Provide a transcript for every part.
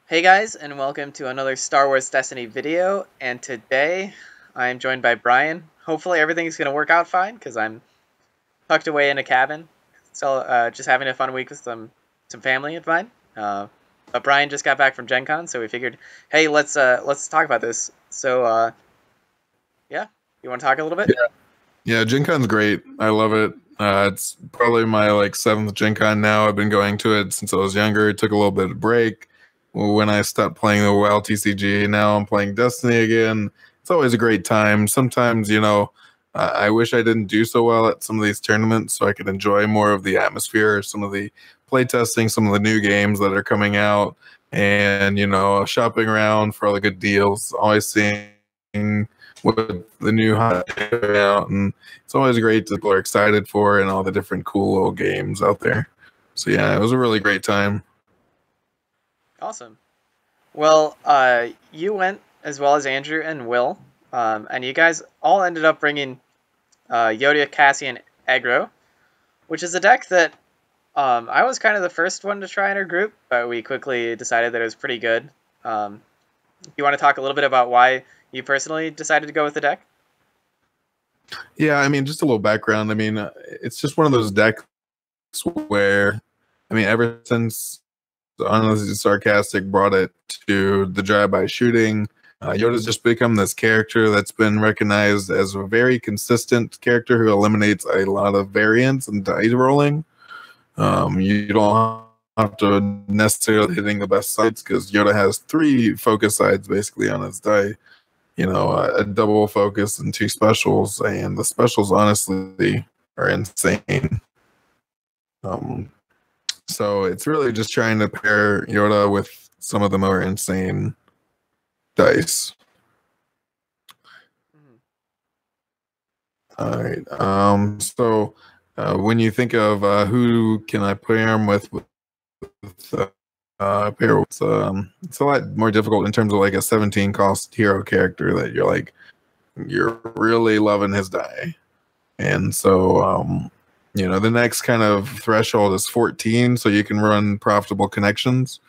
Hey guys, and welcome to another Star Wars Destiny video, and today I'm joined by Brian. Hopefully everything's going to work out fine, because I'm tucked away in a cabin, so just having a fun week with some family of mine. But Brian just got back from Gen Con, so we figured, hey, let's talk about this. So, yeah, you want to talk a little bit? Yeah, Gen Con's great. I love it. It's probably my seventh Gen Con now. I've been going to it since I was younger. Took a little bit of break when I stopped playing the WoW TCG. Now I'm playing Destiny again. It's always a great time. Sometimes, I wish I didn't do so well at some of these tournaments so I could enjoy more of the atmosphere, some of the playtesting, some of the new games that are coming out, and, shopping around for all the good deals. Always seeing what the new hot out, and it's always great that people are excited for and all the different cool little games out there. So yeah, it was a really great time. Awesome. Well, you went as well as Andrew and Will, and you guys all ended up bringing Yoda Cassian aggro, which is a deck that I was kind of the first one to try in our group, but we quickly decided that it was pretty good. You want to talk a little bit about why you personally decided to go with the deck? Yeah, I mean, just a little background. I mean, it's just one of those decks where, I mean, ever since Honestly Sarcastic brought it to the drive-by shooting, Yoda's just become this character that's been recognized as a very consistent character who eliminates a lot of variance and dice rolling. You don't have to necessarily hitting the best sides because Yoda has three focus sides basically on his die. A double focus and two specials, and the specials honestly are insane. Um, so it's really just trying to pair Yoda with some of the more insane dice. Mhm. All right. So when you think of who can I pair him with pair, it's a lot more difficult in terms of like a 17 cost hero character that you're really loving his die. And so, the next kind of threshold is 14, so you can run profitable connections.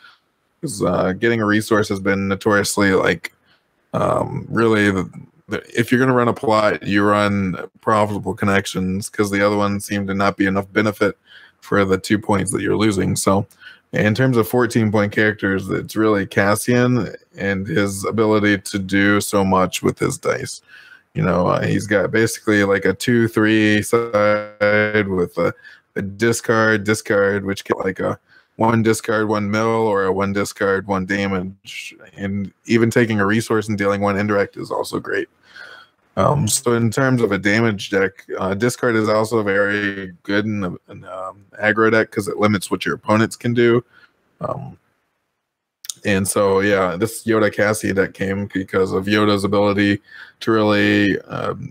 Because getting a resource has been notoriously really if you're going to run a plot, you run profitable connections because the other ones seem to not be enough benefit for the 2 points that you're losing. So, in terms of 14-point characters, it's really Cassian and his ability to do so much with his dice. He's got basically like a 2-3 side with a discard, which get like a one discard, 1 mil, or a one discard, 1 damage. And even taking a resource and dealing 1 indirect is also great. So in terms of a damage deck, discard is also very good in an aggro deck because it limits what your opponents can do. Um, and so, yeah, this Yoda Cassian deck came because of Yoda's ability to really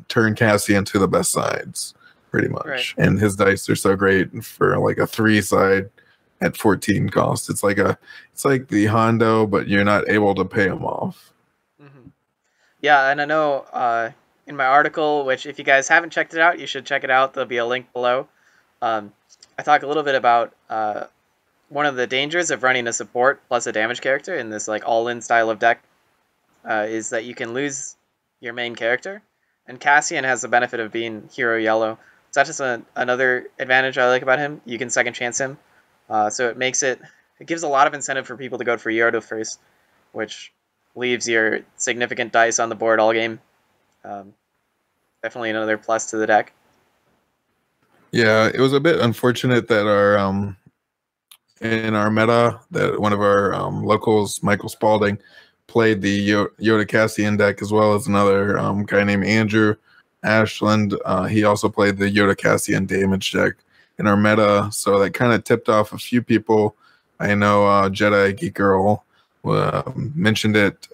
turn Cassian to the best sides, pretty much. Right. And his dice are so great for like a 3 side at 14 cost. It's like the Hondo, but you're not able to pay him off. Mm-hmm. Yeah, and I know in my article, which if you guys haven't checked it out, you should check it out. There'll be a link below. I talk a little bit about one of the dangers of running a support plus a damage character in this like all-in style of deck is that you can lose your main character, and Cassian has the benefit of being hero yellow. So that's just another advantage I like about him. You can second chance him, so it gives a lot of incentive for people to go for Yoda first, which leaves your significant dice on the board all game. Um, Definitely another plus to the deck. Yeah, it was a bit unfortunate that our in our meta that one of our locals, Michael Spalding, played the Yoda Cassian deck as well as another guy named Andrew Ashland. He also played the Yoda Cassian damage deck in our meta, so that kind of tipped off a few people. I know Jedi Geek Girl mentioned it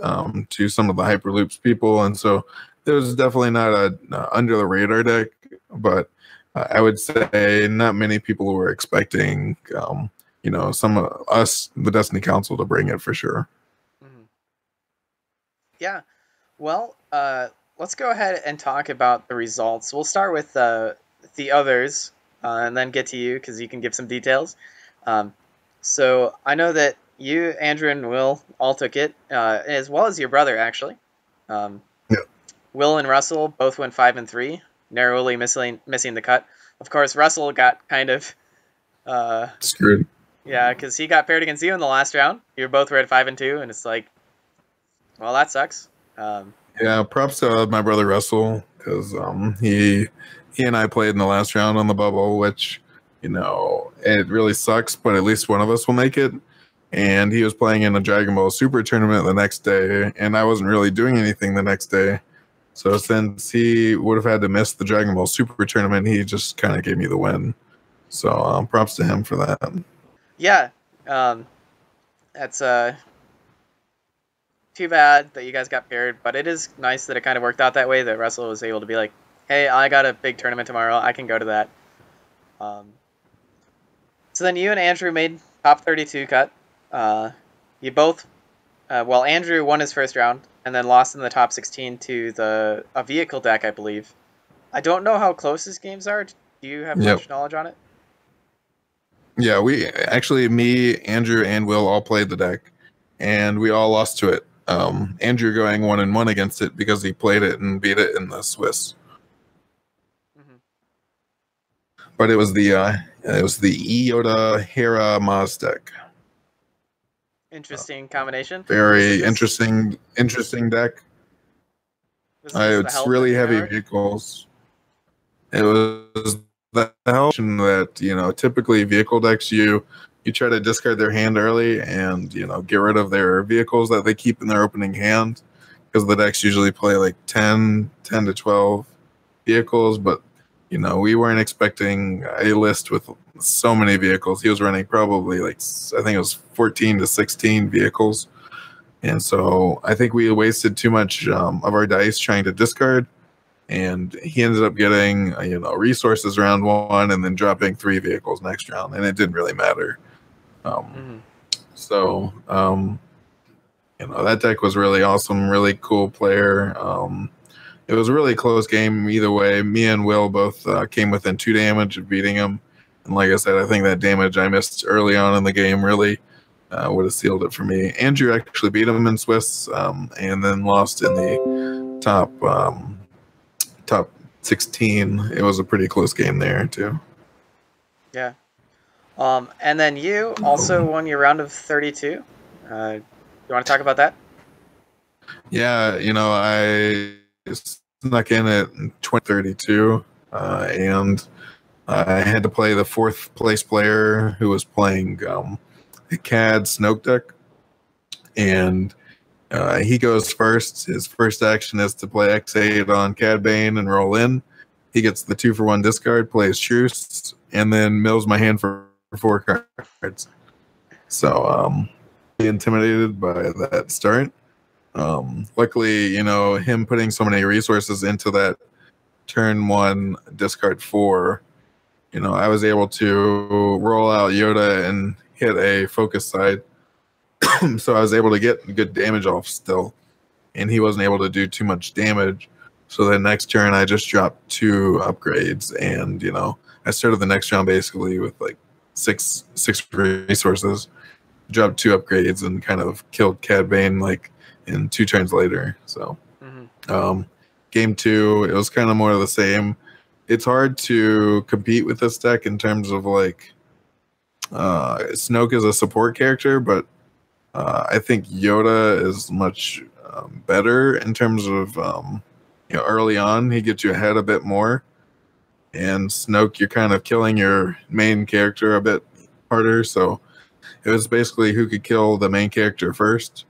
to some of the Hyperloops people, and so it was definitely not a under the radar deck, but I would say not many people were expecting some of us, the Destiny Council, to bring it for sure. Mhm. Yeah. Well, let's go ahead and talk about the results. We'll start with the others and then get to you because you can give some details. So I know that you, Andrew, and Will all took it, as well as your brother actually. Um, Yeah. Will and Russell both went 5-3, narrowly missing the cut. Of course, Russell got kind of uh, Screwed. yeah, because he got paired against you in the last round. You both were at 5-2, and it's like, well, that sucks. Um, Yeah, props to my brother Russell because he and I played in the last round on the bubble, which it really sucks, but at least one of us will make it. And he was playing in a Dragon Ball Super tournament the next day, and I wasn't really doing anything the next day. So since he would have had to miss the Dragon Ball Super tournament, he just kind of gave me the win. So props to him for that. yeah, um, that's too bad that you guys got paired, but it is nice that it kind of worked out that way. That Russell was able to be like, "Hey, I got a big tournament tomorrow. I can go to that." Um, so then you and Andrew made top 32 cut. You both, well, Andrew won his first round and then lost in the top 16 to a vehicle deck, I believe. I don't know how close his games are. Do you have Yep. much knowledge on it? Yeah, we actually, me, Andrew, and Will all played the deck, and we all lost to it. Andrew going 1-1 against it because he played it and beat it in the Swiss. Mm-hmm. But it was the Yoda Hera Maz deck. Interesting combination. Very This interesting deck. this the It's help and really the heavy armor. vehicles. It was the help that typically vehicle decks you try to discard their hand early and get rid of their vehicles that they keep in their opening hand because the decks usually play like 10 to 12 vehicles, but we weren't expecting a list with so many vehicles. He was running probably like I think it was 14 to 16 vehicles, and so I think we wasted too much of our dice trying to discard, and he ended up getting resources round one and then dropping 3 vehicles next round, and it didn't really matter. um, Mm-hmm. so that deck was really awesome, really cool player. It was a really close game either way. Me and Will both came within 2 damage of beating him, and like I said, I think that damage I missed early on in the game really would have sealed it for me. Andrew actually beat him in Swiss, and then lost in the top 16. It was a pretty close game there too. Yeah. And then you also won your round of 32. You want to talk about that? Yeah, I snuck in at 2032, and I had to play the 4th place player who was playing a CAD Snoke deck, and he goes first. His first action is to play X8 on Cad Bane and roll in. He gets the 2-for-1 discard, plays Truce, and then mills my hand for 4 cards. So intimidated by that start. Luckily, him putting so many resources into that turn 1 discard 4, I was able to roll out Yoda and hit a focus side. So I was able to get good damage off still, and he wasn't able to do too much damage. So the next turn, I just dropped 2 upgrades, and I started the next round basically with like six resources, dropped 2 upgrades, and kind of killed Cad Bane like in 2 turns later. So Mm-hmm. game 2, it was kind of more of the same. It's hard to compete with this deck in terms of like Snoke is a support character, but I think Yoda is much better in terms of early on he gets you ahead a bit more, and Snoke you're kind of killing your main character a bit harder. So it was basically who could kill the main character first,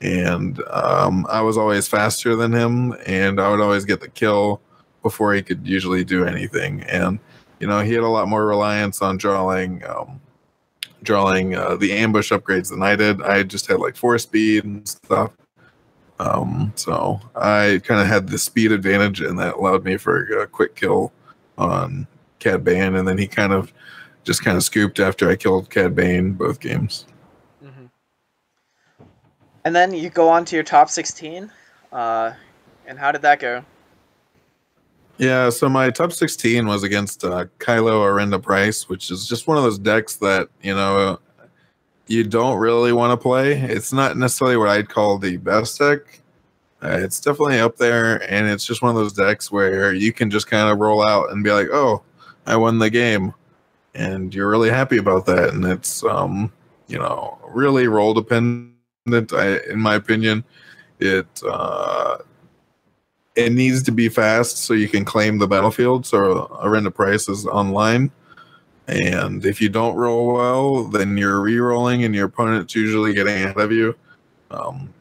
and I was always faster than him, and I would always get the kill before he could usually do anything. And he had a lot more reliance on drawing the ambush upgrades than I did. I just had like 4 speed and stuff. So I kind of had the speed advantage, and that allowed me for a quick kill on Cad Bane, and then he kind of scooped after I killed Cad Bane both games. Mm-hmm. And then you go on to your top 16. And how did that go? Yeah, so my top 16 was against Kylo Arenda Price, which is just one of those decks that, you don't really want to play. It's not necessarily what I'd call the best deck. It's definitely up there, and it's just one of those decks where you can just kind of roll out and be like, "Oh, I won the game," and you're really happy about that. And it's really role dependent. In my opinion, it it needs to be fast so you can claim the battlefield. So Arena Price is online. And if you don't roll well, then you're re-rolling and your opponent's usually getting ahead of you. Um,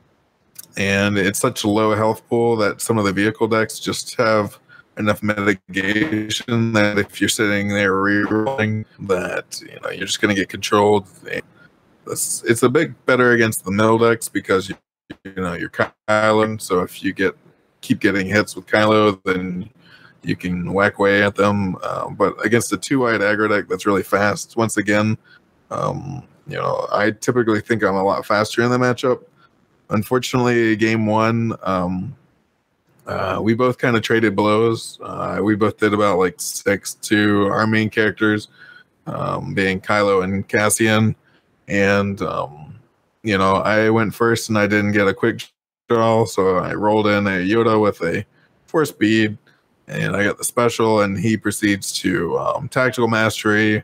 and it's such a low health pool that some of the vehicle decks just have enough mitigation that if you're sitting there re-rolling, that you're just going to get controlled. It's a bit better against the middle decks because you're Kylo. So if you keep getting hits with Kylo, then you can whack away at them. But against a 2-wide aggro deck that's really fast, once again, I typically think I'm a lot faster in the matchup. Unfortunately, game one, we both kind of traded blows. We both did about like 6 to our main characters, being Kylo and Cassian. And, I went first and I didn't get a quick draw, so I rolled in a Yoda with a 4 speed. And I got the special, and he proceeds to tactical mastery,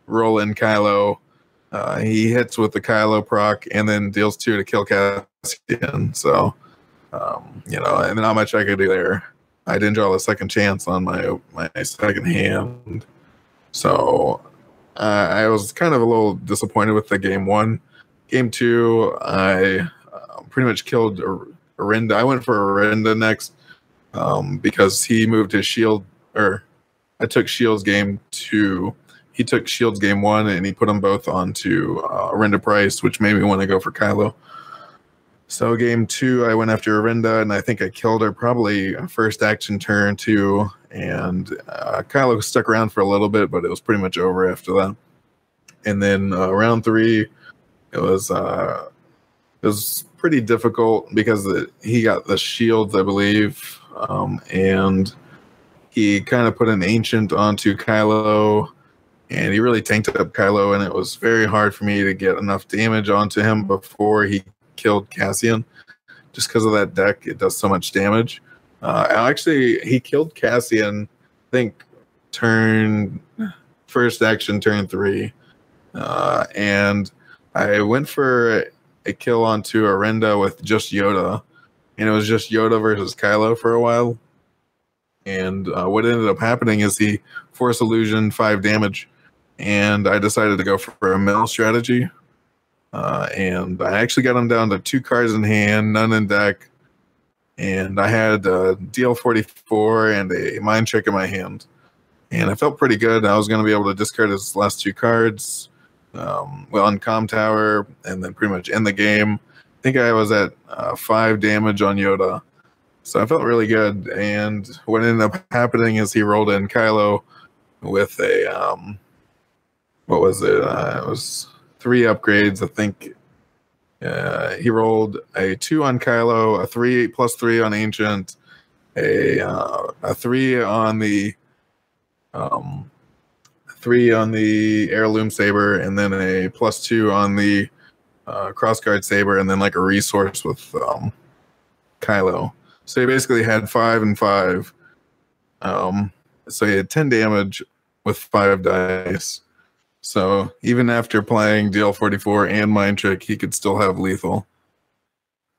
roll in Kylo. He hits with the Kylo proc, and then deals 2 to kill Cassian. So, and not much I could do there. I didn't draw a second chance on my second hand. So I was kind of a little disappointed with the game one. Game two, I pretty much killed Arinda. I went for Arinda next. Because he moved his shield, or I took Shield's game 2. He took Shield's game 1, and he put them both onto Arenda Price, which made me want to go for Kylo. So game 2, I went after Arinda, and I think I killed her probably first action turn 2, and Kylo stuck around for a little bit, but it was pretty much over after that. And then round 3, it was pretty difficult because he got the shields, I believe. And he kind of put an ancient onto Kylo, and he really tanked up Kylo, and it was very hard for me to get enough damage onto him before he killed Cassian. Just because of that deck, it does so much damage. Actually, he killed Cassian, I think, first action, turn 3. And I went for a kill onto Arenda with just Yoda. And it was just Yoda versus Kylo for a while. And what ended up happening is he Force Illusion 5 damage. And I decided to go for a mill strategy. And I actually got him down to 2 cards in hand, none in deck. And I had DL44 and a Mind Trick in my hand. And I felt pretty good. I was going to be able to discard his last 2 cards. On Com Tower, and then pretty much end the game. I think I was at 5 damage on Yoda. So I felt really good. And what ended up happening is he rolled in Kylo with a, what was it? It was 3 upgrades, I think. He rolled a 2 on Kylo, a 3+3 on Ancient, a 3 on the 3 on the Heirloom Saber, and then a +2 on the Crossguard Saber, and then like a resource with Kylo. So he basically had 5 and 5. So he had 10 damage with 5 dice. So even after playing DL44 and Mind Trick, he could still have lethal.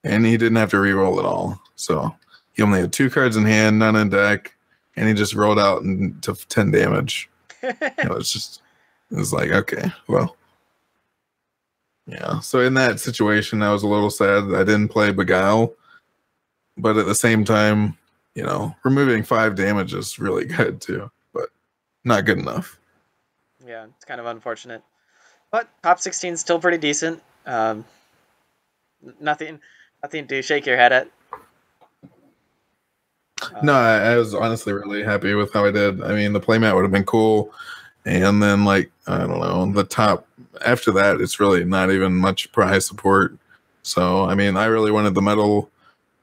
And he didn't have to reroll at all. So he only had 2 cards in hand, none in deck, and he just rolled out and took 10 damage. It was like, okay, well. Yeah, so in that situation, I was a little sad that I didn't play Beguile. But at the same time, removing 5 damage is really good too, but not good enough. Yeah, it's kind of unfortunate. But top 16 is still pretty decent. Nothing to shake your head at. No, I was honestly really happy with how I did. I mean, the playmat would have been cool. And then, I don't know, the top, after that, it's really not even much prize support. So, I mean, I really wanted the medal.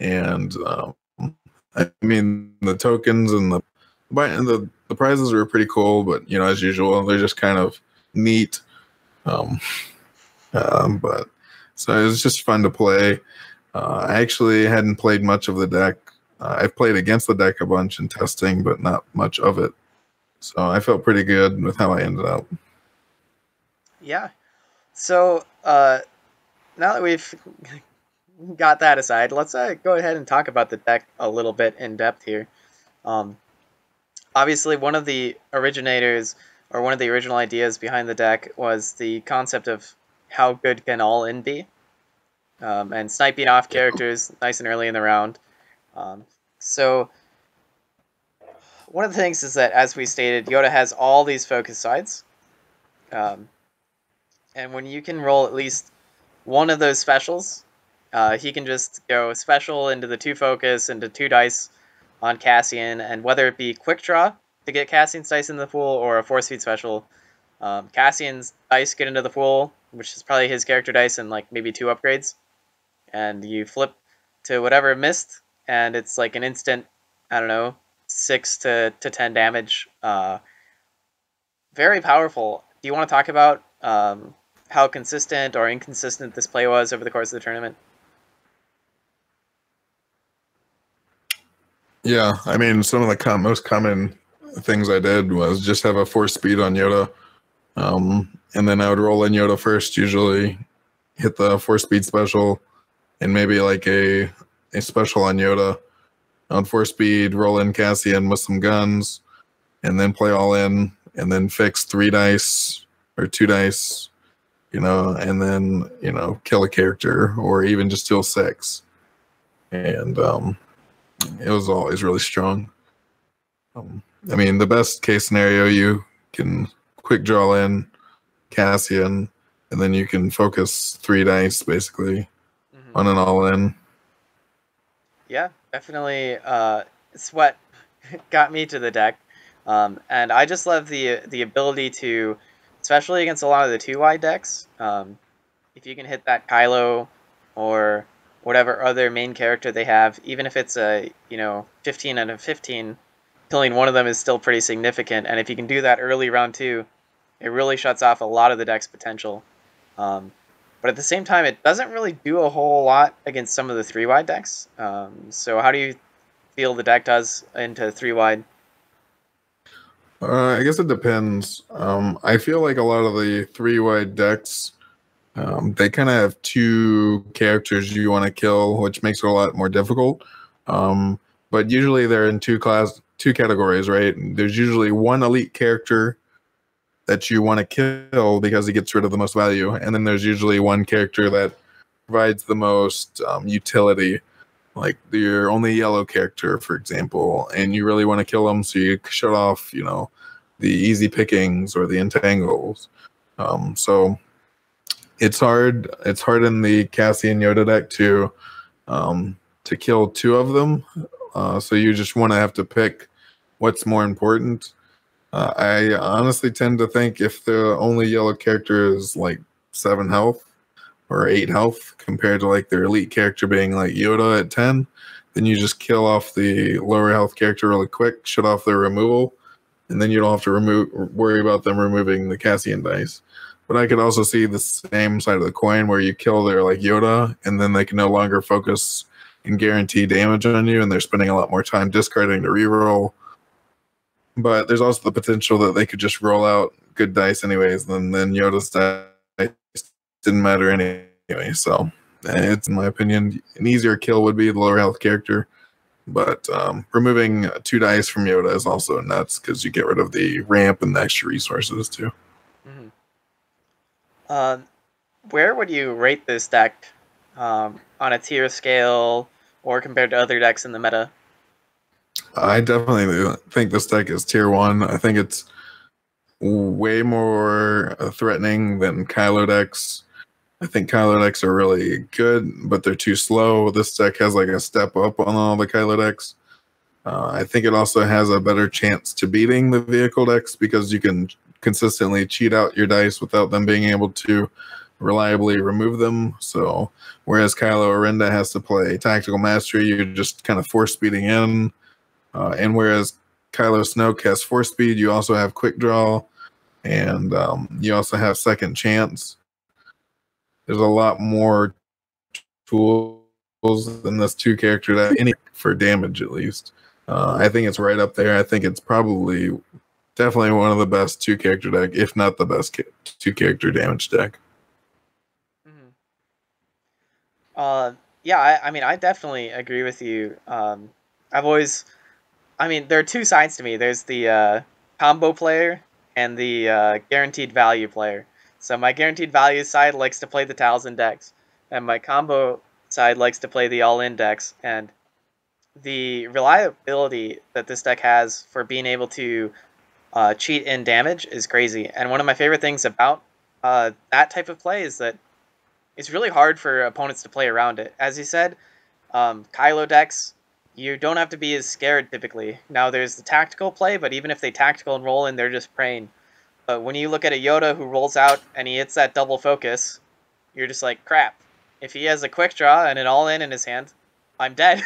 And, I mean, the tokens and the prizes were pretty cool. But, as usual, they're just kind of neat. But so it was just fun to play. I actually hadn't played much of the deck. I've played against the deck a bunch in testing, but not much of it. So I felt pretty good with how I ended up. Yeah. So now that we've got that aside, let's go ahead and talk about the deck a little bit in depth here. Um, Obviously, one of the originators or one of the original ideas behind the deck was the concept of how good can all in be, and sniping off characters nice and early in the round. Um, so one of the things is that, as we stated, Yoda has all these focus sides, um, and when you can roll at least one of those specials, he can just go special into the 2 focus into 2 dice on Cassian, and whether it be quick draw to get Cassian's dice in the pool or a force feed special, Cassian's dice get into the pool, which is probably his character dice and like maybe 2 upgrades, and you flip to whatever missed, and it's like an instant, I don't know, 6 to 10 damage. Very powerful. Do you want to talk about how consistent or inconsistent this play was over the course of the tournament? Yeah, I mean, some of the most common things I did was just have a force speed on Yoda, and then I would roll in Yoda first, usually hit the force speed special, and maybe like a special on Yoda. On force speed, roll in Cassian with some guns, and then play all in, and then fix 3 dice or 2 dice, and then kill a character or even just steal 6. And it was always really strong. I mean, the best case scenario, you can quick draw in Cassian, and then you can focus 3 dice basically on an all in. Yeah, definitely. It's what got me to the deck, and I just love the ability to, especially against a lot of the 2 wide decks. If you can hit that Kylo or whatever other main character they have, even if it's a 15 out of 15, killing one of them is still pretty significant. And if you can do that early round 2, it really shuts off a lot of the deck's potential. But at the same time, it doesn't really do a whole lot against some of the 3 wide decks. So how do you feel the deck does into 3 wide? I guess it depends. I feel like a lot of the 3 wide decks, they kind of have 2 characters you want to kill, which makes it a lot more difficult. But usually they're in 2 categories, right? There's usually one elite character that you want to kill because he gets rid of the most value, and then there's usually one character that provides the most utility, like your only yellow character, for example, and you really want to kill them, so you shut off, the easy pickings or the entangles. So it's hard. It's hard in the Cassian Yoda deck to kill 2 of them. So you just want to have to pick what's more important. I honestly tend to think if the only yellow character is like 7 health or 8 health compared to like their elite character being like Yoda at 10, then you just kill off the lower health character really quick, shut off their removal, and then you don't have to worry about them removing the Cassian dice. But I could also see the same side of the coin where you kill their like Yoda, and then they can no longer focus and guarantee damage on you, and they're spending a lot more time discarding to reroll. But there's also the potential that they could just roll out good dice anyways, and then Yoda's dice didn't matter anyway. So it's, in my opinion, an easier kill would be the lower health character. But removing 2 dice from Yoda is also nuts because you get rid of the ramp and the extra resources too. Mm-hmm. Where would you rate this deck on a tier scale or compared to other decks in the meta? I definitely think this deck is tier 1. I think it's way more threatening than Kylo decks. I think Kylo decks are really good, but they're too slow. This deck has like a step up on all the Kylo decks. I think it also has a better chance to beating the vehicle decks because you can consistently cheat out your dice without them being able to reliably remove them. So whereas Kylo Orenda has to play tactical mastery, you're just kind of force speeding in. And whereas Kylo Snoke has force speed, you also have quick draw, and you also have second chance. there's a lot more tools in this two character deck, any for damage at least. I think it's right up there. I think it's probably definitely one of the best two character deck, if not the best two character damage deck. Mhm. Uh, yeah, I mean, I definitely agree with you. I've always, I mean, there are two sides to me. There's the combo player and the guaranteed value player. So my guaranteed value side likes to play the Talisman decks, and my combo side likes to play the all-in decks. And the reliability that this deck has for being able to cheat in damage is crazy. And one of my favorite things about that type of play is that it's really hard for opponents to play around it. As you said, Kylo decks, you don't have to be as scared typically. Now there's the tactical play, but even if they tactical and roll in, they're just praying. But when you look at a Yoda who rolls out and he hits that double focus, you're just like, crap. If he has a quick draw and an all in his hand, I'm dead.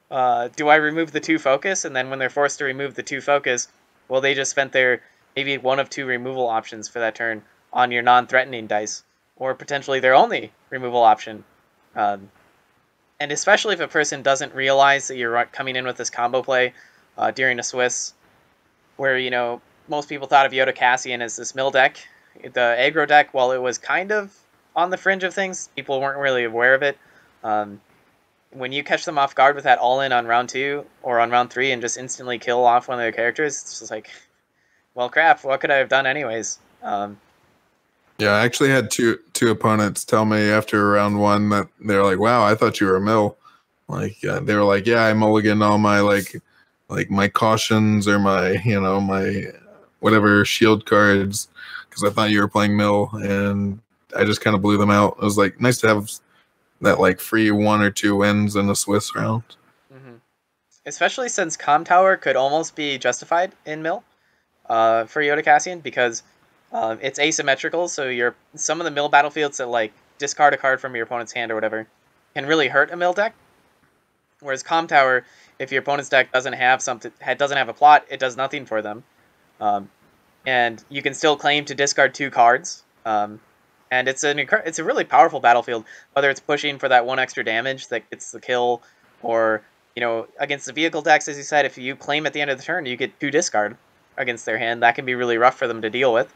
Do I remove the two focus? And then when they're forced to remove the two focus, well, they just spent their maybe one of two removal options for that turn on your non-threatening dice, or potentially their only removal option. Um, and especially if a person doesn't realize that you're coming in with this combo play during a Swiss, where, you know, most people thought of Yoda Cassian as this mill deck. The aggro deck, while it was kind of on the fringe of things, people weren't really aware of it. Um, when you catch them off guard with that all in on round 2 or on round 3 and just instantly kill off one of their characters, it's just like, well, crap, what could I have done anyways? Yeah, I actually had two opponents tell me after round 1 that they're like, "Wow, I thought you were a mill." Like they were like, "Yeah, I mulliganed all my like my cautions or my my whatever shield cards because I thought you were playing mill, and I just kind of blew them out." It was like nice to have that like free 1 or 2 wins in the Swiss round. Mm-hmm. Especially since Com Tower could almost be justified in mill for Yoda Cassian, because it's asymmetrical, so some of the mill battlefields that like discard a card from your opponent's hand or whatever can really hurt a mill deck. Whereas Com Tower, if your opponent's deck doesn't have a plot, it does nothing for them, um, and you can still claim to discard 2 cards. And it's a really powerful battlefield, whether it's pushing for that 1 extra damage that gets the kill, or, you know, against the vehicle decks, as you said, if you claim at the end of the turn, you get 2 discard against their hand. That can be really rough for them to deal with.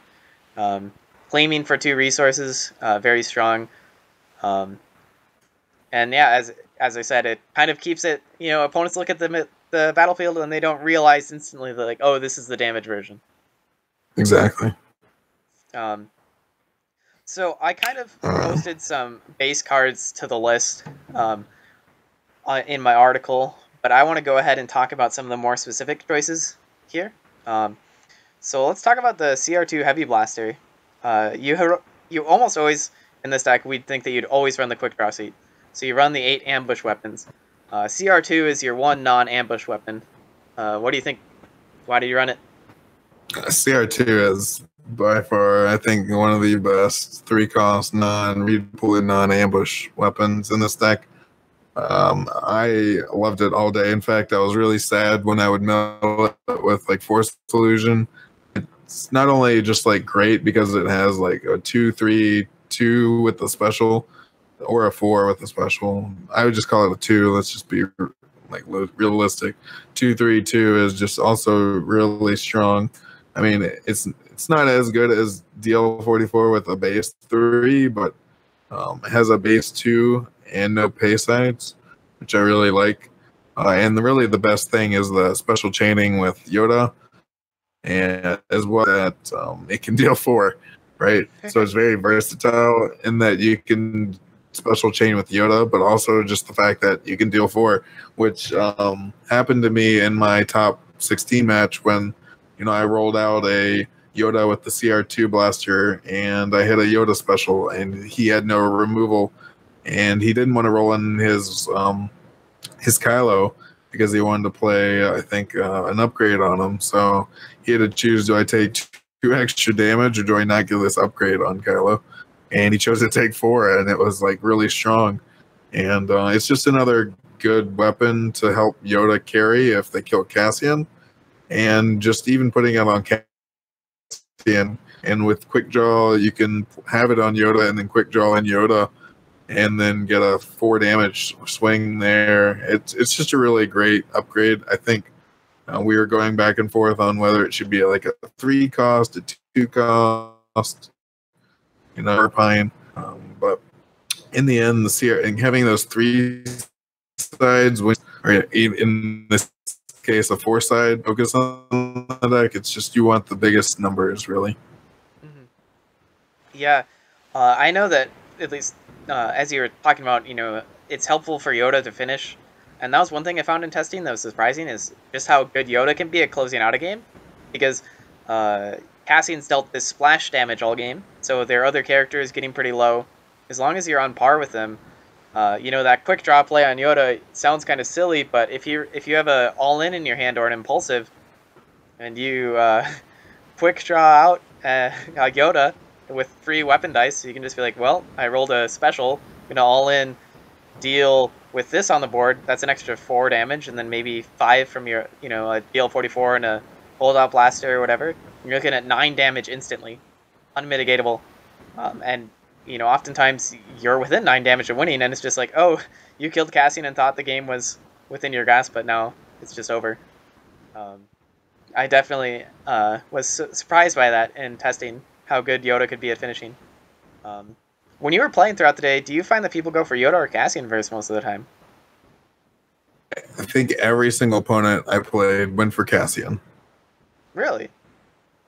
Claiming for 2 resources, very strong. And yeah, as I said, it kind of keeps it, you know, opponents look at the battlefield and they don't realize instantly that, like, oh, this is the damage version. Exactly. Um, so I kind of posted some base cards to the list in my article, but I want to go ahead and talk about some of the more specific choices here. So let's talk about the CR2 Heavy Blaster. You almost always, in this deck, we'd think that you'd always run the Quick Draw Seat. So you run the 8 ambush weapons. CR2 is your 1 non-ambush weapon. What do you think? Why do you run it? CR2 is by far, I think, one of the best 3-cost non-redeployed, non-ambush weapons in this deck. I loved it all day. In fact, I was really sad when I would mill it with like Force Illusion. It's not only just like great because it has like a 2-3-2 with the special, or a 4 with the special. I would just call it a 2. Let's just be like realistic. 2-3-2 is just also really strong. I mean, it's not as good as DL44 with a base 3, but it has a base 2 and no pay sides, which I really like. And really the best thing is the special chaining with Yoda, and as well that it can deal 4, right? So it's very versatile in that you can special chain with Yoda, but also just the fact that you can deal 4, which happened to me in my top 16 match when, you know, I rolled out a Yoda with the CR2 blaster and I hit a Yoda special and he had no removal and he didn't want to roll in his Kylo because he wanted to play, I think, an upgrade on him. So he had to choose, do I take 2 extra damage or do I not give this upgrade on Kylo? And he chose to take 4, and it was like really strong. And it's just another good weapon to help Yoda carry if they kill Cassian. And just even putting it on Cassian And with quick draw, you can have it on Yoda and then quick draw in Yoda, and then get a 4 damage swing there. It's just a really great upgrade. I think we were going back and forth on whether it should be like a 3 cost, a 2 cost, Pine. But in the end, the Sierra and having those 3 sides, or in this case, a 4 side focus on the deck, it's just you want the biggest numbers, really. Mm-hmm. Yeah, I know that at least as you were talking about, it's helpful for Yoda to finish, and that was one thing I found in testing that was surprising is just how good Yoda can be at closing out a game, because Cassian's dealt this splash damage all game, so their other characters getting pretty low. As long as you're on par with them, that quick draw play on Yoda sounds kind of silly, but if you have a all in your hand or an impulsive, and you quick draw out Yoda with free weapon dice, so you can just be like, well, I rolled a special, all in, deal with this on the board. That's an extra 4 damage, and then maybe 5 from your, a DL44 and a holdout blaster or whatever. You're looking at 9 damage instantly, unmitigatable, and oftentimes you're within 9 damage of winning, and it's just like, oh, you killed Cassian and thought the game was within your grasp, but now it's just over. I definitely was surprised by that in testing how good Yoda could be at finishing. When you were playing throughout the day, do you find that people go for Yoda or Cassian first most of the time? I think every single opponent I played went for Cassian. Really?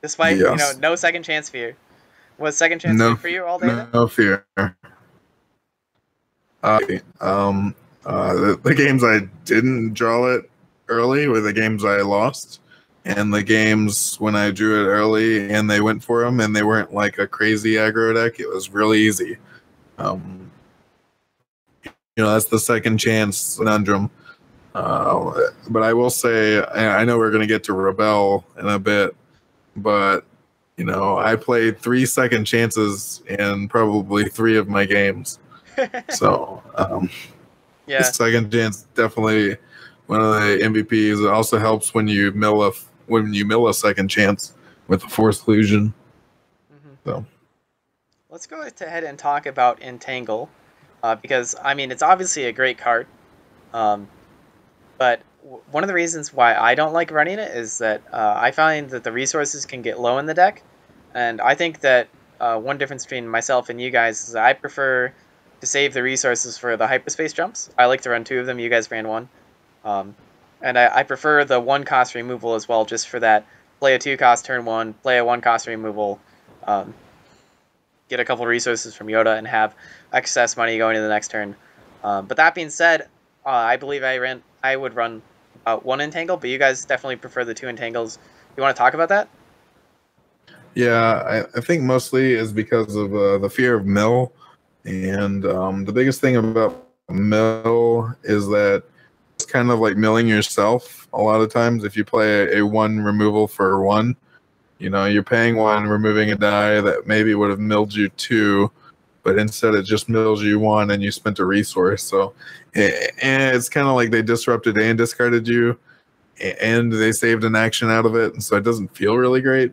Despite, yes. No second chance fear. Was second chance fear for you all day then? No fear. The games I didn't draw it early were the games I lost. And the games when I drew it early and they went for them and they weren't like a crazy aggro deck, it was really easy. That's the second chance conundrum. But I will say, I know we're going to get to Rebel in a bit, but I played 3 second chances in probably 3 of my games. So, yeah, second chance definitely one of the MVPs. It also helps when you mill a second chance with the Force Illusion. Mm-hmm. So, let's go ahead and talk about Entangle, because it's obviously a great card, but one of the reasons why I don't like running it is that I find that the resources can get low in the deck, and I think that one difference between myself and you guys is that I prefer to save the resources for the hyperspace jumps. I like to run 2 of them. You guys ran 1. And I prefer the 1 cost removal as well, just for that. Play a 2 cost turn 1, play a 1 cost removal, get a couple resources from Yoda, and have excess money going into the next turn. But that being said, I believe I would run about 1 Entangle, but you guys definitely prefer the 2 Entangles. You want to talk about that? Yeah, I think mostly is because of the fear of mill. And the biggest thing about mill is that it's kind of like milling yourself a lot of times. If you play a 1 removal for 1, you're paying 1, removing a die that maybe would have milled you 2, but instead it just mills you 1 and you spent a resource. So and it's kind of like they disrupted and discarded you, and they saved an action out of it, and so it doesn't feel really great.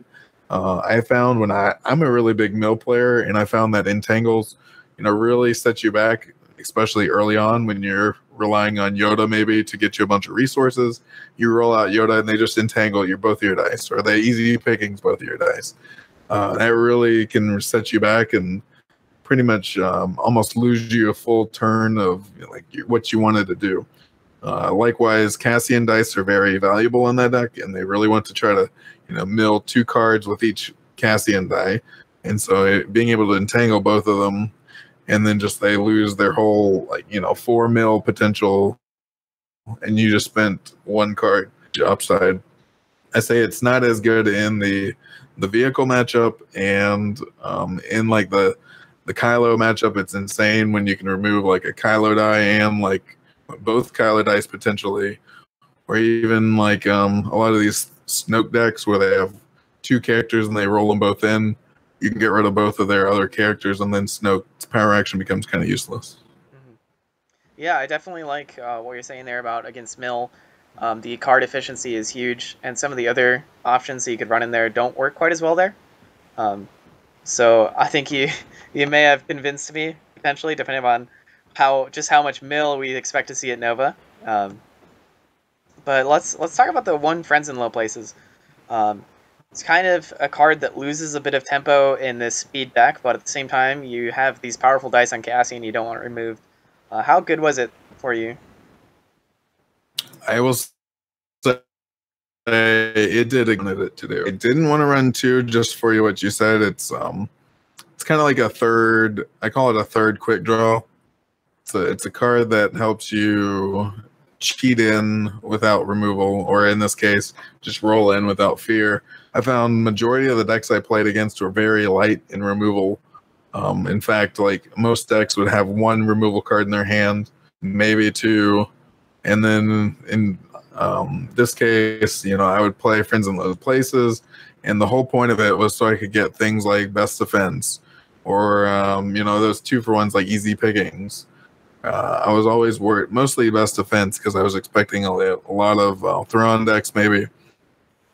I found when I'm a really big mill player, and I found that Entangles really set you back, especially early on when you're relying on Yoda maybe to get you a bunch of resources. You roll out Yoda and they just entangle both of your dice, or they easy pickings both of your dice. That really can set you back and pretty much almost lose you a full turn of what you wanted to do. Likewise, Cassian dice are very valuable in that deck, and they really want to try to mill 2 cards with each Cassian die. And so being able to entangle both of them, and then just they lose their whole 4 mil potential, and you just spent 1 card upside. I say it's not as good in the vehicle matchup, and in the Kylo matchup, it's insane when you can remove a Kylo die and both Kylo dice potentially, or even a lot of these Snoke decks where they have 2 characters and they roll them both in. You can get rid of both of their other characters, and then Snoke's power action becomes kind of useless. Mm-hmm. Yeah, I definitely like what you're saying there about against Mill. The card efficiency is huge, and some of the other options that you could run in there don't work quite as well there. So I think you you may have convinced me potentially, depending on how much mill we expect to see at Nova. Um, but let's talk about the one friends in low places. Um, it's kind of a card that loses a bit of tempo in this speed deck, but at the same time, you have these powerful dice on Cassian you don't want to remove. How good was it for you? I will say it did it to do. I didn't want to run two just for you what you said. It's kind of like a third. I call it a third quick draw. It's a card that helps you cheat in without removal, or in this case, just roll in without fear. I found majority of the decks I played against were very light in removal. In fact, like most decks would have one removal card in their hand, maybe two, and then in this case, I would play Friends in Low Places, and the whole point of it was so I could get things like Best Defense, or those 2-for-1s like Easy Pickings. I was always worried, mostly Best Defense, because I was expecting a lot of throw-on decks maybe.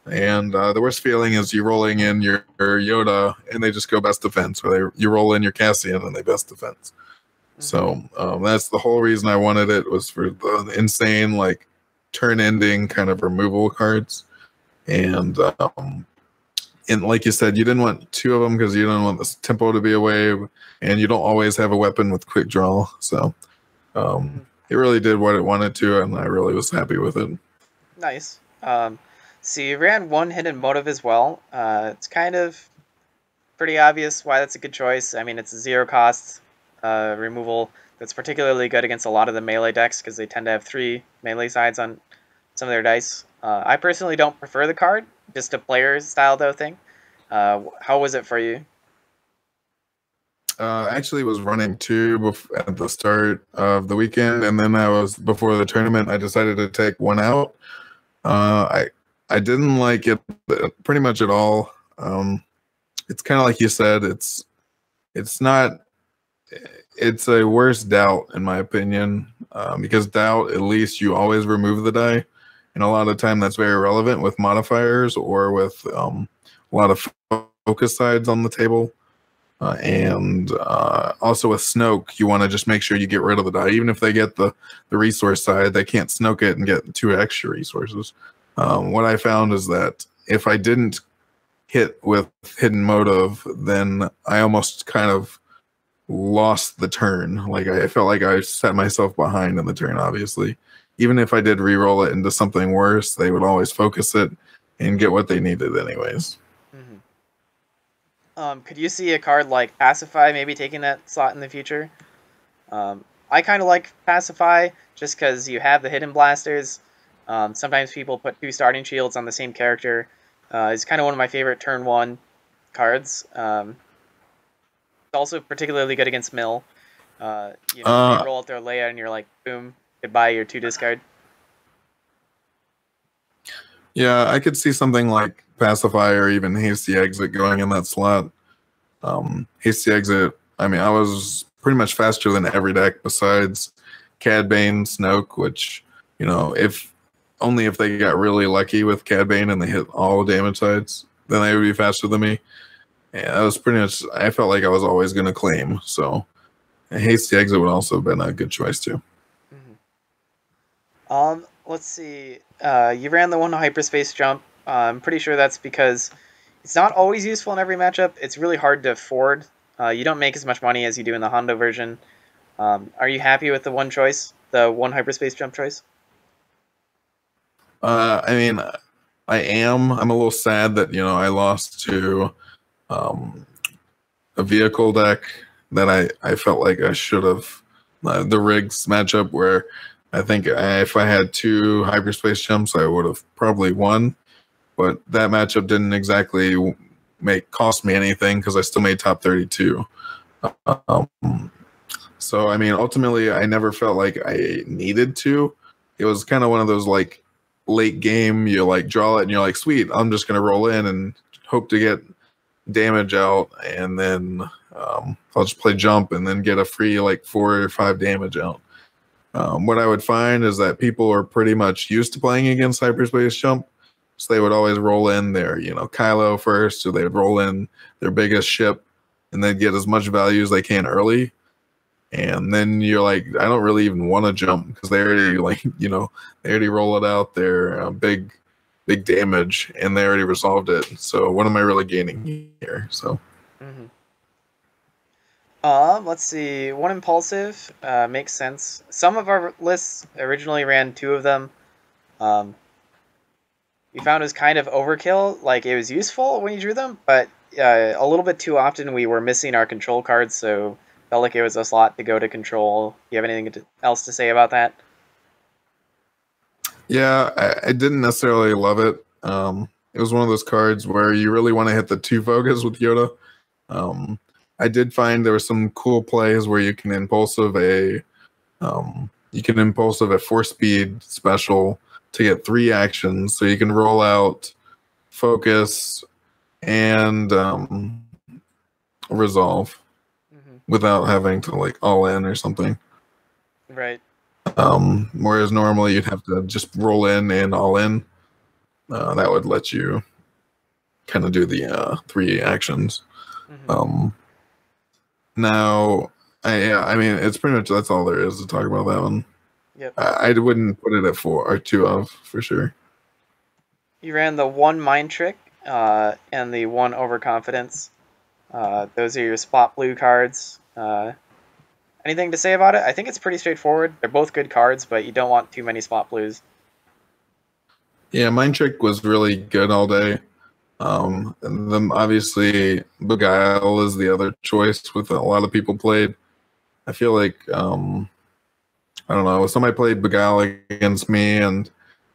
And the worst feeling is you rolling in your Yoda and they just go Best Defense, or you roll in your Cassian and they Best Defense. So that's the whole reason I wanted it, was for the insane like turn ending kind of removal cards. And like you said, you didn't want two of them because you don't want the tempo to be a wave, and you don't always have a weapon with quick draw. So it really did what it wanted to, and I really was happy with it. Nice. So you ran one hidden motive as well. It's kind of pretty obvious why that's a good choice. I mean, it's a 0 cost removal that's particularly good against a lot of the melee decks because they tend to have 3 melee sides on some of their dice. I personally don't prefer the card, just a player style though thing. How was it for you? Actually was running 2 at the start of the weekend, and then before the tournament, I decided to take 1 out. I didn't like it pretty much at all. It's kind of like you said. It's not. It's a worse doubt in my opinion, because doubt, at least you always remove the die, and a lot of time that's very relevant with modifiers or with a lot of focus sides on the table. And also with Snoke, you want to just make sure you get rid of the die. Even if they get the resource side, they can't Snoke it and get 2 extra resources. What I found is that if I didn't hit with hidden motive, then I almost kind of lost the turn. Like I felt like I set myself behind in the turn, obviously. Even if I did re-roll it into something worse, they would always focus it and get what they needed anyways. Could you see a card like Pacify maybe taking that slot in the future? I kind of like Pacify just because you have the hidden blasters. Sometimes people put 2 starting shields on the same character. It's kind of one of my favorite turn 1 cards. It's also particularly good against Mill. You roll out their Leia and you're like, boom, goodbye, your 2 discard. Yeah, I could see something like Pacify or even Hasty Exit going in that slot. Hasty Exit, I mean, I was pretty much faster than every deck besides Cad Bane, Snoke, which, if they got really lucky with Cad Bane and they hit all damage sides, then they would be faster than me. And that was pretty much, I felt like I was always going to claim. So Hasty Exit would also have been a good choice too. Let's see. You ran the 1 hyperspace jump. I'm pretty sure that's because it's not always useful in every matchup. It's really hard to afford. You don't make as much money as you do in the Hondo version. Are you happy with the 1 choice, the 1 hyperspace jump choice? I mean, I am. I'm a little sad that I lost to a vehicle deck that I felt like I should have. The Riggs matchup where I think if I had 2 hyperspace jumps, I would have probably won. But that matchup didn't exactly cost me anything because I still made top 32. So, I mean, ultimately, I never felt like I needed to. It was kind of one of those, like, late game, you, like, draw it, and you're like, sweet, I'm just going to roll in and hope to get damage out, and then I'll just play jump and then get a free, like, 4 or 5 damage out. What I would find is that people are pretty much used to playing against hyperspace jump, So they would always roll in their, Kylo first, so they'd roll in their biggest ship, and they'd get as much value as they can early. And then you're like, I don't really even want to jump because they already they already roll it out their big damage, and they already resolved it. So what am I really gaining here? So Hmm. Let's see. One impulsive makes sense. Some of our lists originally ran two of them. Um, we found it was kind of overkill. Like it was useful when you drew them, but a little bit too often we were missing our control cards, so felt like it was a slot to go to control. Do you have anything else to say about that? yeah, I didn't necessarily love it. It was one of those cards where you really want to hit the two focus with Yoda. Um, I did find there were some cool plays where you can impulsive a 4 speed special to get 3 actions. So you can roll out focus and resolve Hmm. without having to like all in or something. Right. Whereas normally you'd have to just roll in and all in. That would let you kind of do the 3 actions. Hmm. Um, now, yeah, I mean, it's pretty much that's all there is to talk about that one. Yep. I wouldn't put it at 4 or 2 of for sure. You ran the one mind trick and the one overconfidence. Those are your spot blue cards. Anything to say about it? I think it's pretty straightforward. They're both good cards, but you don't want too many spot blues. Yeah, Mind Trick was really good all day. And then obviously Beguile is the other choice with a lot of people played. I feel like I don't know, somebody played Beguile against me and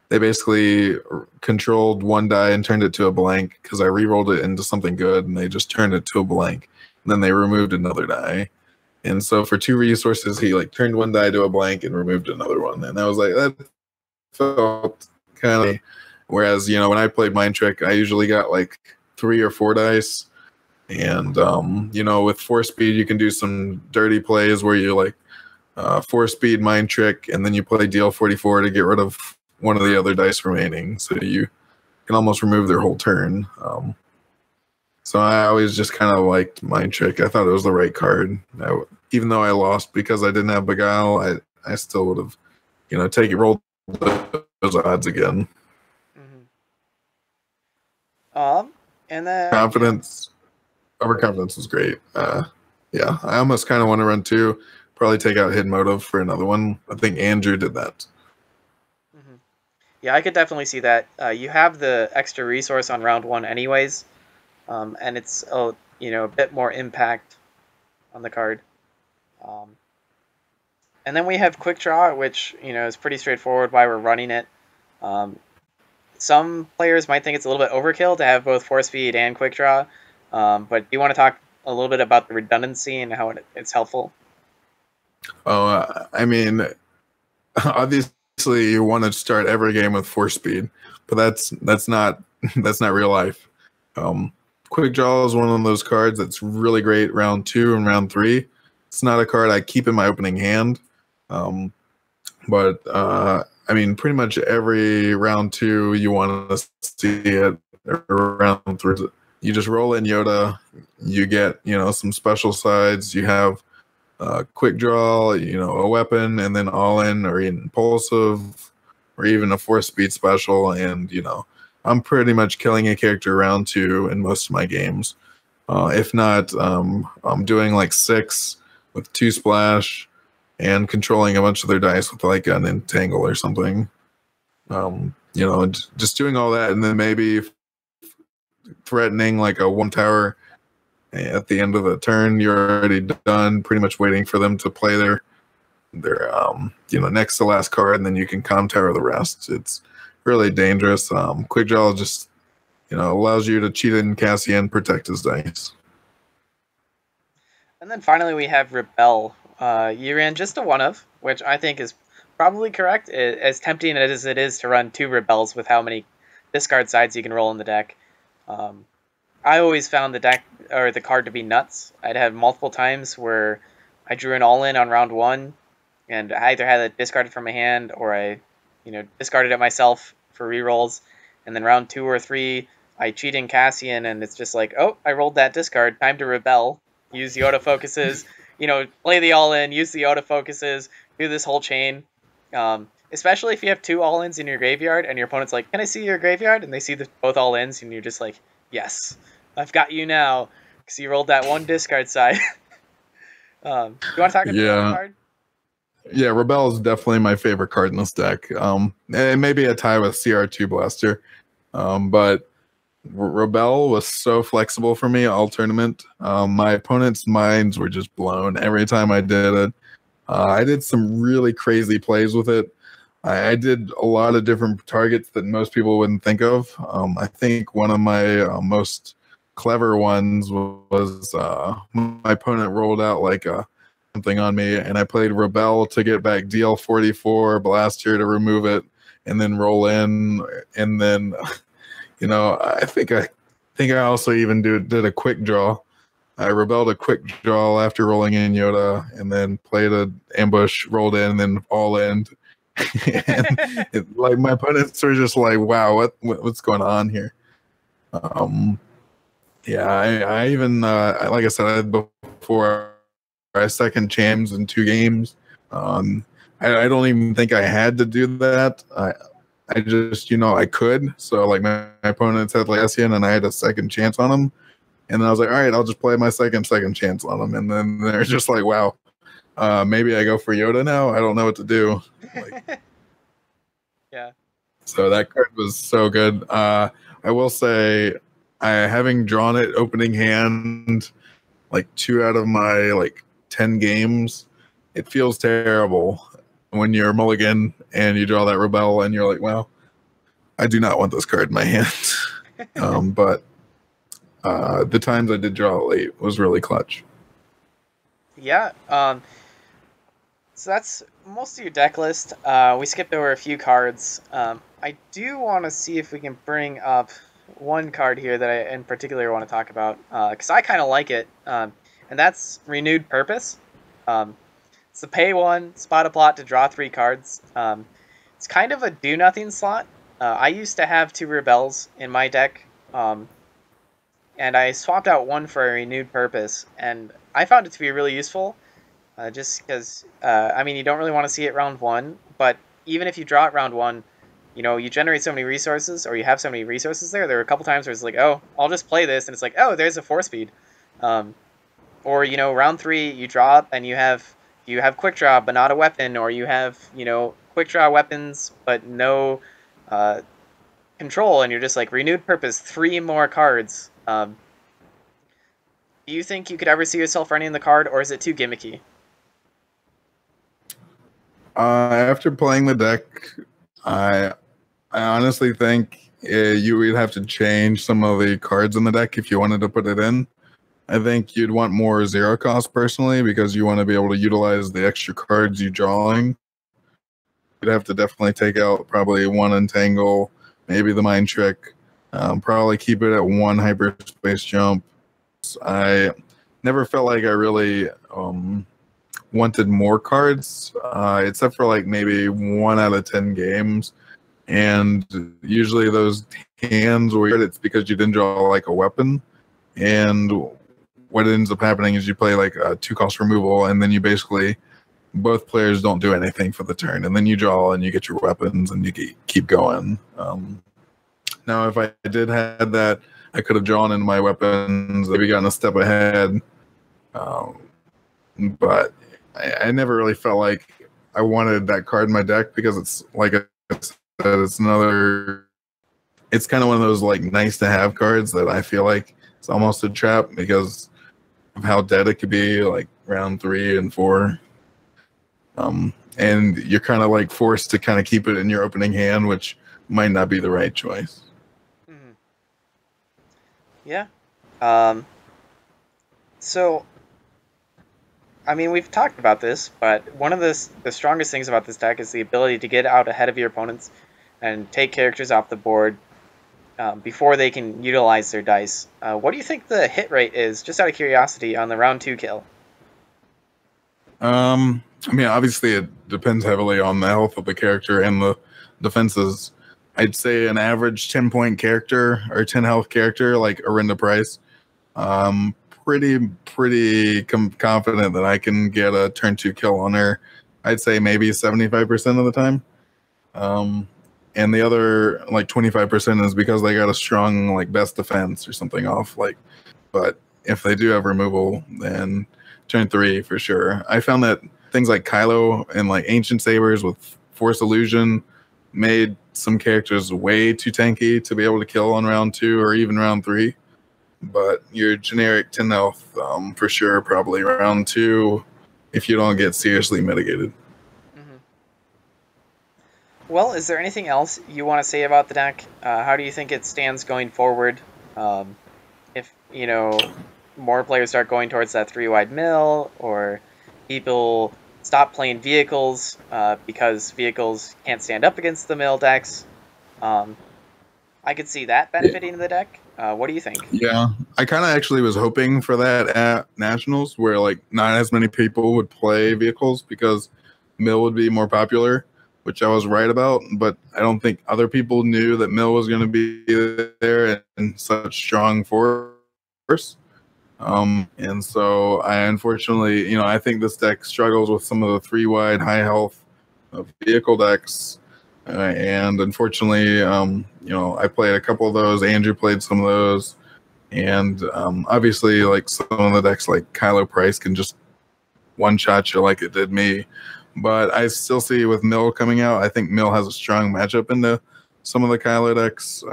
they basically controlled one die and turned it to a blank because I re-rolled it into something good and they just turned it to a blank. And then they removed another die. And so for 2 resources, he like turned one die to a blank and removed another one. And I was like, that felt kind of. Whereas when I played Mind Trick, I usually got like 3 or 4 dice, and with 4 speed, you can do some dirty plays where you like 4 speed Mind Trick, and then you play Deal 44 to get rid of one of the other dice remaining, so you can almost remove their whole turn. So I always just kind of liked Mind Trick. I thought it was the right card. Even though I lost because I didn't have Beguile, I still would have take it roll those odds again. Hmm. Um, and then Confidence, overconfidence was great. Yeah, I almost kind of want to run 2. Probably take out Hidden Motive for another one. I think Andrew did that. mhm. Yeah, I could definitely see that. You have the extra resource on round one, anyways, and it's a bit more impact on the card. Um, and then we have quick draw, which is pretty straightforward why we're running it. Um, some players might think it's a little bit overkill to have both force feed and quick draw, but do you want to talk a little bit about the redundancy and how it's helpful? Oh, I mean, obviously you want to start every game with 4 speed, but that's not that's not real life. Um, Quick Draw is one of those cards that's really great round 2 and round 3. It's not a card I keep in my opening hand, um, but I mean, pretty much every round 2 you want to see it. Round 3, you just roll in Yoda. You get some special sides. You have quick draw, a weapon, and then all in or impulsive, or even a 4 speed special. And I'm pretty much killing a character round 2 in most of my games. If not, I'm doing like 6 with 2 splash and controlling a bunch of their dice with like an entangle or something. Hmm. Just doing all that, and then maybe threatening like a 1 tower at the end of the turn. You're already done, pretty much waiting for them to play their next to last card, and then you can calm tower the rest. It's really dangerous. Quick draw just allows you to cheat in Cassian, protect his dice. And then finally we have Rebel. You ran just a one of, which I think is probably correct. As tempting as it is to run two Rebels with how many discard sides you can roll in the deck. Um, I always found the deck or the card to be nuts. I'd have multiple times where I drew an all in on round one, and I either had it discarded from my hand or I, discarded it myself for rerolls, and then round 2 or 3, I cheat in Cassian, and it's just like, oh, I rolled that discard. Time to rebel. Use the autofocuses. Play the all in. Use the autofocuses. Do this whole chain. Especially if you have 2 all ins in your graveyard, and your opponent's like, "Can I see your graveyard?" And they see both all ins, and you're just like, "Yes, I've got you now." Because you rolled that one discard side. You want to talk a bit about the Yeah. card? Yeah, Rebel is definitely my favorite card in this deck. And maybe a tie with CR2 Blaster. But Rebel was so flexible for me all tournament. My opponent's minds were just blown every time I did it. I did some really crazy plays with it. I did a lot of different targets that most people wouldn't think of. I think one of my most clever ones was my opponent rolled out like something on me, and I played Rebel to get back DL44 Blaster to remove it, and then roll in, and then I think I also even did a quick draw. I rebelled a quick draw after rolling in Yoda, and then played an ambush, rolled in, and then all in. And like my opponents were just like, "Wow, what's going on here?" Um, yeah, I even like I said before, I second champs in 2 games. I don't even think I had to do that. I just I could. So like my opponents had Cassian, and I had a second chance on him. And then I was like, all right, I'll just play my second chance on them. And then they're just like, wow, maybe I go for Yoda now. I don't know what to do. Like, Yeah. so that card was so good. I will say, having drawn it opening hand, like 2 out of my 10 games, it feels terrible when you're mulligan and you draw that Rebel and you're like, well, I do not want this card in my hand. But the times I did draw it late was really clutch. Yeah. So that's most of your deck list. We skipped over a few cards. I do want to see if we can bring up one card here that I in particular want to talk about, because I kind of like it, and that's Renewed Purpose. It's the pay 1, spot a plot to draw 3 cards. It's kind of a do-nothing slot. I used to have 2 Rebels in my deck, and I swapped out 1 for a Renewed Purpose, and I found it to be really useful. Just because, you don't really want to see it round 1, but even if you draw it round 1, you generate so many resources, or you have so many resources there. There were a couple times where it's like, oh, I'll just play this, and it's like, oh, there's a 4-speed. Or, round 3, you draw up, and you have quick draw, but not a weapon, or you have, quick draw weapons, but no control, and you're just like, Renewed Purpose, 3 more cards. Do you think you could ever see yourself running the card, or is it too gimmicky? After playing the deck, I honestly think you would have to change some of the cards in the deck if you wanted to put it in. I think you'd want more 0 cost personally, because you want to be able to utilize the extra cards you're drawing. You'd have to definitely take out probably 1 Entangle, maybe the Mind Trick, probably keep it at 1 Hyperspace Jump. I never felt like I really wanted more cards, except for maybe 1 out of 10 games. And usually those hands where it's because you didn't draw a weapon. And what ends up happening is you play a 2-cost removal, and then you basically, both players don't do anything for the turn, and then you draw and you get your weapons and you keep going. Now, if I did have that, I could have drawn in my weapons, maybe gotten a step ahead. But I never really felt like I wanted that card in my deck, because it's like I said, it's kind of one of those nice to have cards that I feel like it's almost a trap because of how dead it could be round 3 and 4. And you're kind of forced to kind of keep it in your opening hand, which might not be the right choice. Mm-hmm. Yeah. So, we've talked about this, but one of the strongest things about this deck is the ability to get out ahead of your opponents and take characters off the board before they can utilize their dice. What do you think the hit rate is, just out of curiosity, on the round 2 kill? Obviously it depends heavily on the health of the character and the defenses. I'd say an average 10-point character or 10 health character like Arinda Price. Um, pretty confident that I can get a turn 2 kill on her. I'd say maybe 75% of the time. Um, and the other like 25% is because they got a strong like best defense or something off. Like, but if they do have removal, then turn 3 for sure. I found that things like Kylo and like Ancient Sabers with Force Illusion made some characters way too tanky to be able to kill on round 2 or even round 3. But your generic 10 health, for sure, probably round 2 if you don't get seriously mitigated. Hmm. Well, is there anything else you want to say about the deck? How do you think it stands going forward? If, more players start going towards that 3-wide mill, or people stop playing vehicles because vehicles can't stand up against the mill decks. I could see that benefiting the deck. What do you think? Yeah, I kind of actually was hoping for that at Nationals, where like not as many people would play vehicles because Mill would be more popular, which I was right about. But I don't think other people knew that Mill was going to be there in such strong force. And so I unfortunately, I think this deck struggles with some of the 3-wide high health vehicle decks. And unfortunately, I played a couple of those. Andrew played some of those. And obviously, like some of the decks like Kylo Price can just one-shot you like it did me. But I still see with Mill coming out, I think Mill has a strong matchup into some of the Kylo decks.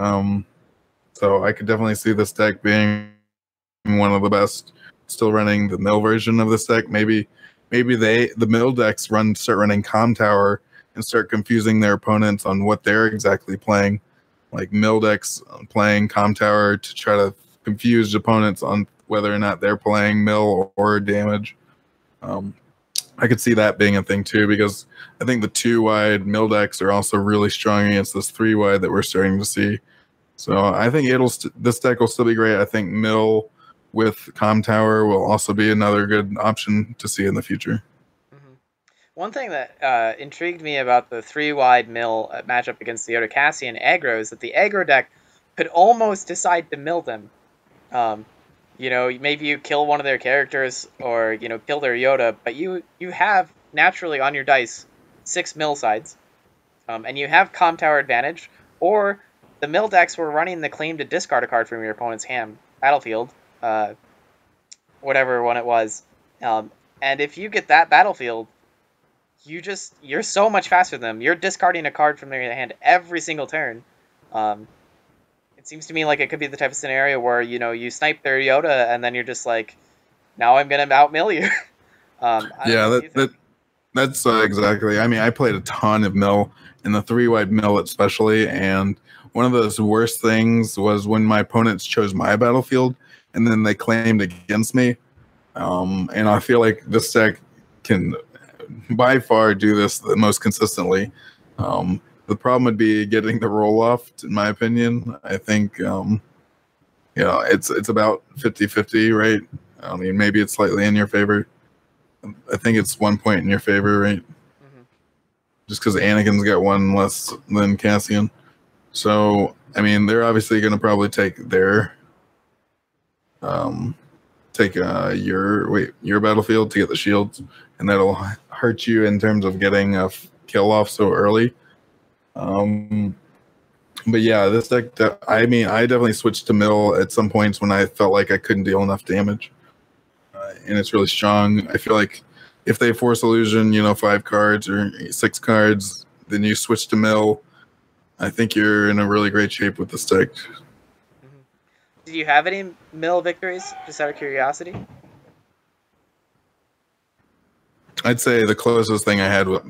So I could definitely see this deck being one of the best. Still running the Mill version of this deck. Maybe the Mill decks start running Calm Tower and start confusing their opponents on what they're exactly playing. Like Mill decks playing Calm Tower to try to confuse opponents on whether or not they're playing Mill or damage. I could see that being a thing too, because I think the 2-wide Mill decks are also really strong against this 3-wide that we're starting to see. So I think this deck will still be great. I think Mill with Calm Tower will also be another good option to see in the future. Hmm. One thing that intrigued me about the 3-wide mill matchup against the Yoda Cassian aggro is that the aggro deck could almost decide to mill them. Um, maybe you kill one of their characters, or kill their Yoda, but you have naturally on your dice 6 mill sides, and you have Calm Tower advantage, or the mill decks were running the claim to discard a card from your opponent's hand battlefield, whatever one it was, and if you get that battlefield, you're so much faster than them. You're discarding a card from their hand every single turn. It seems to me like it could be the type of scenario where you snipe their Yoda and then you're just like, now I'm gonna outmill you. That's exactly. I mean, I played a ton of Mill in the 3-wide Mill especially, and one of those worst things was when my opponents chose my battlefield and then they claimed against me. And I feel like this deck can by far do this the most consistently. The problem would be getting the roll off, in my opinion. I think it's about 50-50, right? I mean, maybe it's slightly in your favor. I think it's 1 point in your favor, right? Mm-hmm. Just because Anakin's got 1 less than Cassian. So, I mean, they're obviously going to probably take your battlefield to get the shields, and that'll hurt you in terms of getting a kill off so early. But yeah, this deck, I definitely switched to Mill at some points when I felt like I couldn't deal enough damage. And it's really strong. I feel like if they force illusion, 5 cards or 6 cards, then you switch to Mill. I think you're in a really great shape with this deck. Mm-hmm. Did you have any mill victories, just out of curiosity? I'd say the closest thing I had was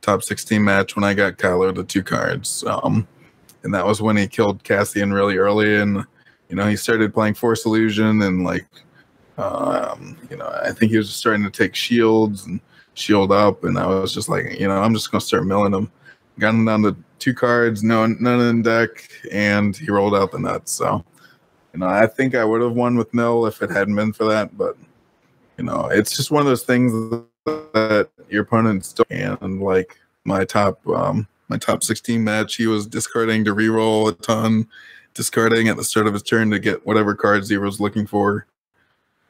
top 16 match when I got Kylo to 2 cards. And that was when he killed Cassian really early, and he started playing Force Illusion, and I think he was starting to take shields and shield up, and I was just like, I'm just gonna start milling him. Got him down to 2 cards, none in deck, and he rolled out the nuts. So, I think I would have won with Mill if it hadn't been for that, but it's just one of those things that your opponents don't. And like my top my top 16 match, he was discarding to reroll a ton, discarding at the start of his turn to get whatever cards he was looking for.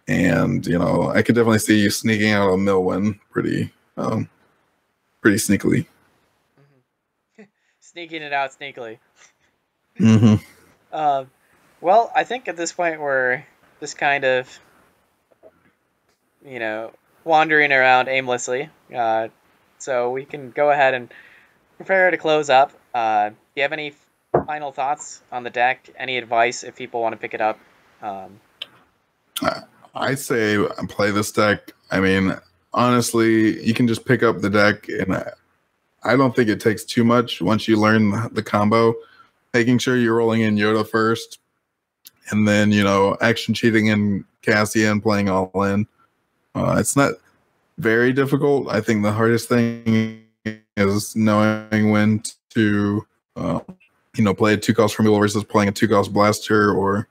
And, you know, I could definitely see you sneaking out a mill win pretty sneakily. Sneaking it out sneakily. Mm-hmm. Well, I think at this point we're just kind of, wandering around aimlessly. So we can go ahead and prepare to close up. Do you have any final thoughts on the deck? Any advice if people want to pick it up? I say play this deck. I mean, honestly, you can just pick up the deck, and I don't think it takes too much once you learn the combo. Making sure you're rolling in Yoda first, and then, you know, action cheating in Cassian, playing all in. It's not very difficult. I think the hardest thing is knowing when to, play a 2-cost removal versus playing a 2-cost blaster, or,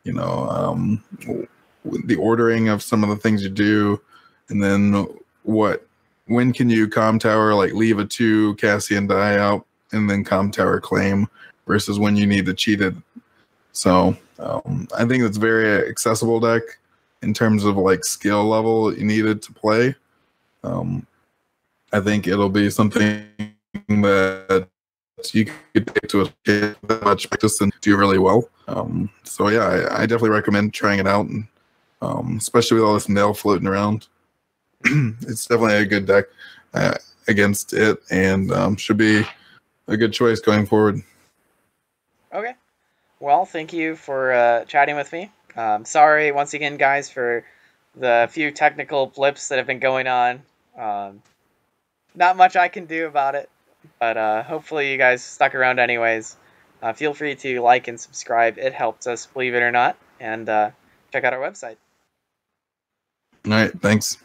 the ordering of some of the things you do, and then when can you calm tower, like leave a 2 Cassian die out and then calm tower claim, versus when you need to cheat it. So I think it's very accessible deck in terms of like skill level you needed to play. I think it'll be something that you could take to a much practice and do really well. So yeah, I definitely recommend trying it out, and especially with all this mail floating around. It's definitely a good deck against it, and should be a good choice going forward. Okay. Well, thank you for chatting with me. Sorry once again, guys, for the few technical blips that have been going on. Not much I can do about it, but hopefully you guys stuck around anyways. Feel free to like and subscribe. It helps us, believe it or not. And check out our website. All right, thanks.